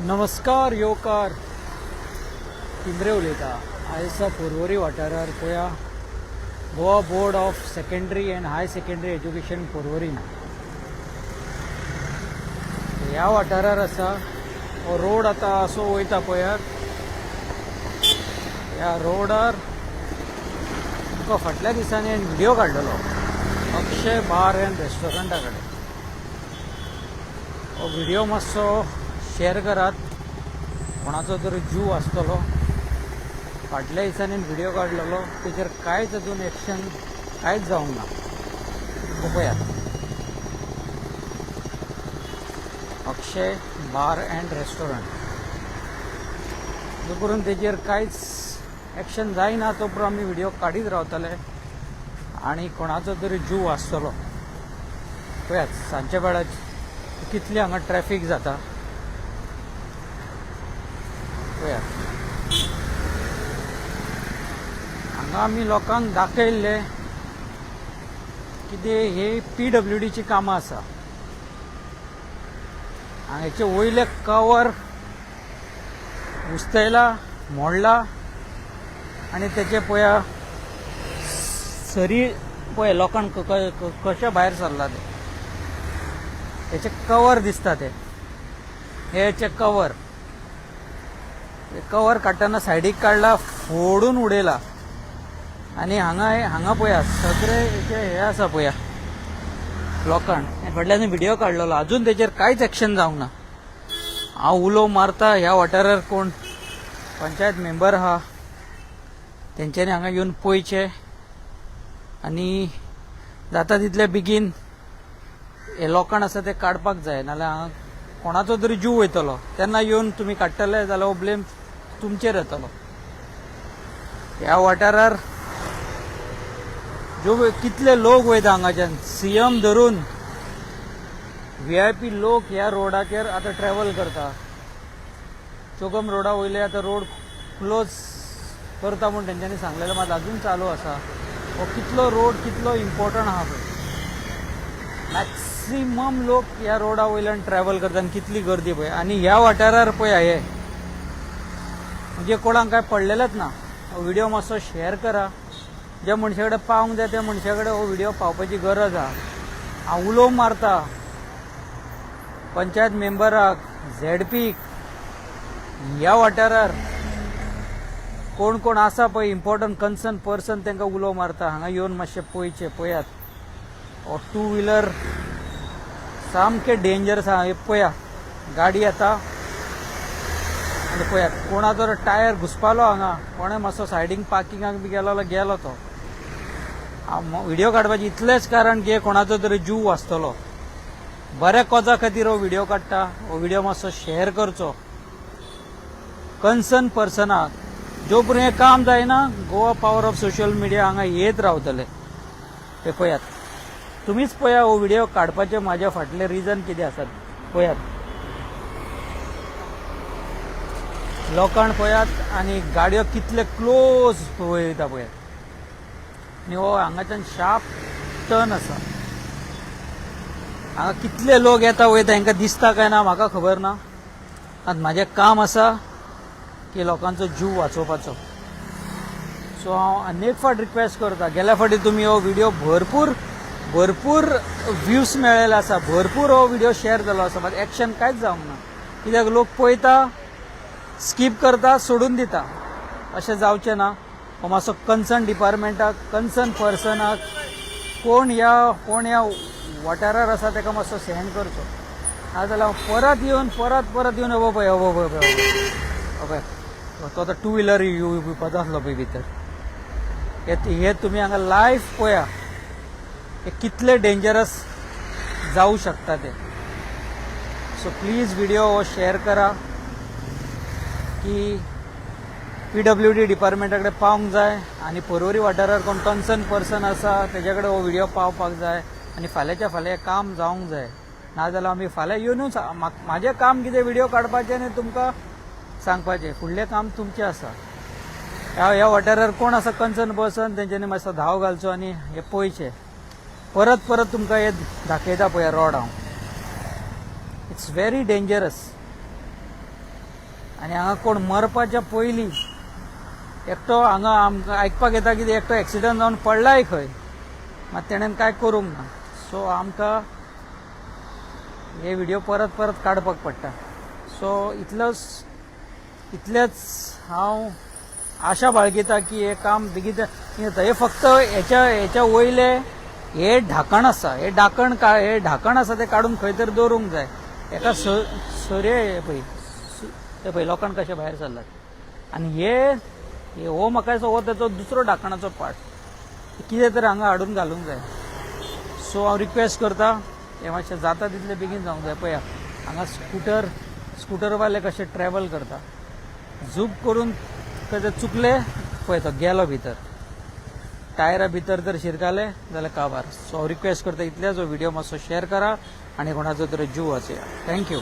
नमस्कार योकार तिंद्रे उलयता. आयसा पर्वरी वाठारार पळया Goa board of secondary and higher secondary education पर्वरीन ह्या वाठारार आसा. हो रोड आतां असो वयता पळयात. ह्या रोडार तुमकां फाटल्या दिसांनी हांवें व्हिडिओ काडलेलो अक्षय बार अँड रेस्टॉरंटा कडेन. हो व्हिडिओ मातसो शेअर करात. कोणाचो तरी जीव आसतलो. फाटल्या दिसांनी व्हिडिओ काडलेलो तेचेर कांयच अजून एक्शन कांयच जावंक ना. पळयात अक्षय बार अँड रेस्टॉरंट. जो पर्यंत तेचेर कांयच एक्शन जायना तो पर्यंत आमी व्हिडिओ काडीत रावतले आनी कोणाचो तरी जीव आसतलो. पळयात सांजच्या वेळार कितली हांगा ट्रॅफिक जाता. पळयात हांगा आमी लोकांक दाखयल्ले कितें हे PWDची कामां आसा. हांगाचे वयले कवर उस्तयला मोडला आनी तेचे पळया सरी पळय लोकांक कशे भायर सरला ते. हेचे कवर दिसता ते हेचे कवर काडटना सायडीक काडला फोडून उडयला. आनी हांगा पळया सगळे हे आसा पळया लोकांक. फाटल्यान व्हिडिओ काडलेलो अजून तेचेर कांयच एक्शन जावंक ना. हांव उलो मारता ह्या वाठारार कोण पंचायत मेंबर आहा तेंच्यांनी हांगा येवन पळयचे आनी जाता तितले बेगीन हे लोकांक आसा ते काडपाक जाय. नाल्यार हांगा कोणाचो तरी जीव वयतलो. तेन्ना येवन तुमी काडटले जाल्यार हो ब्लेम तुमचेर येतलो. ह्या वाठारार जो कितले लोक वयता हांगाच्यान CM धरून VIP लोक ह्या रोडाचेर आतां ट्रॅव्हल करता. चोगम रोडा वयले आतां रोड क्लोज करता म्हूण तेंच्यांनी सांगलेलें मात अजून चालू आसा. हो कितलो रोड कितलो इम्पॉर्टंट आहा पळय. मॅक्सिमम लोक ह्या रोडा वयल्यान ट्रॅव्हल करता आनी कितली गर्दी पळय. आनी ह्या वाठारार पळया हे म्हणजे कोणाक काय पडलेलेच ना. हो व्हिडिओ मातसो शेअर करा. ज्या मनशा कडेन पावंक जाय त्या मनशा कडेन हो व्हिडिओ पावपाची गरज आहा. हांव उलोव मारता पंचायत मेंबराक ZP ह्या वाठारार कोण कोण आसा पळय इम्पॉर्टंट कन्सर्न पर्सन तांकां उलोव मारता. हांगा येवन मातशें पळयचें. पळयात हो 2 व्हिलर सामके डेंजरस आहा. हे पळया गाडी येता आनी पळयात कोणाचो टायर घुसपालो हांगा. कोणें मातसो सायडीक पार्किंगाक बी गेलो तो. व्हिडिओ काडपाचें इतलेंच कारण की कोणाचो तरी जीव वाचतलो. बऱ्या कोजा खातीर हो व्हिडिओ काडटा. हो व्हिडिओ मातसो शेअर करचो कन्सर्न पर्सनाक. जो पर्यंत हें काम जायना Goa power of social media हांगा येत रावतले. ते पळयात तुमीच पळया हो व्हिडिओ काडपाचे म्हाजे फाटले रिजन कितें आसात. पळयात लोकांक पळयात आनी गाडयो कितले क्लोज वयता पळयात. आनी हो हांगाच्यान शार्प टर्न आसा. हांगा कितले लोक येता वयता हांकां दिसता काय ना म्हाका खबर ना. आतां म्हाजें काम आसा की लोकांचो जीव वाचोवपाचो. सो हांव अनेक फावट रिक्वेस्ट करता. गेल्या फावटी तुमी हो व्हिडिओ भरपूर व्ह्यूज मेळ्ळेले आसा. भरपूर हो व्हिडिओ शेअर जालो आसा. मात एक्शन कांयच जावंक ना. कित्याक लोक पळयता स्कीप करता सोडून दिता. अशें जावचें ना. हो मातसो कन्सर्न डिपार्टमेंटाक कन्सर्न पर्सनाक कोण ह्या वाठारार आसा ताका मातसो सेंड करचो. नाजाल्यार परत येवन हो पळय तो आतां 2 व्हिलर येवपाचो आसलो पळय भितर. हे तुमी हांगा लायव्ह पळया हे कितले डेंजरस जावं शकता ते. सो प्लीज व्हिडिओ हो शेअर करा की PWD डिपार्टमेंटा कडेन पावंक जाय आनी पर्वरी वाठारार कोण कन्सर्न पर्सन आसा तेजे कडेन हो व्हिडिओ पावपाक जाय आनी फाल्यांच्या फाल्यां काम जावंक जाय. नाजाल्यार आमी फाल्यां येवनूच म्हाजें काम कितें व्हिडिओ काडपाचें आनी तुमकां सांगपाचें. फुडलें काम तुमचें आसा. ह्या वाठारार कोण आसा कन्सर्न पर्सन तेंच्यांनी मातसो धाव घालचो आनी हे पळयचें. परत तुमकां हे दाखयता पळया रोड हांव. It's very dangerous. आनी हांगा कोण मरपाच्या पयलीं एकटो हांगा आमकां आयकपाक येता की एकटो एक्सिडंट जावन पडलाय खंय, मात तेणेन काय करूंक ना. सो आमकां हे व्हिडिओ परत परत काडपाक पडटा. सो इतलेच हांव आशा बाळगिता की हे काम बेगीन जाता. हे फक्त हेच्या वयले हे ढाकण आसा, हे ढाकण आसा ते काडून खंय तरी दवरूंक जाय. एका हे पळय लोकांक कशे भायर सरल्यात. आनी हे हो म्हाका दिसता हो तेचो दुसरो ढाकणाचो पार्ट, कितें तरी हांगा हाडून घालूंक जाय. सो हांव रिक्वेस्ट करता हे मातशें जाता तितले बेगीन जावंक जाय. पळया हांगा स्कुटरवाले कशे ट्रॅव्हल करता, झूप करून कशे चुकले पळय तो गेलो भितर, टायरा भितर जर शिरकाले जाल्यार काबार. सो हांव रिक्वेस्ट करता इतलेच व्हिडिओ मातसो शेअर करा आनी कोणाचो तरी जीव वाचया. थँक्यू.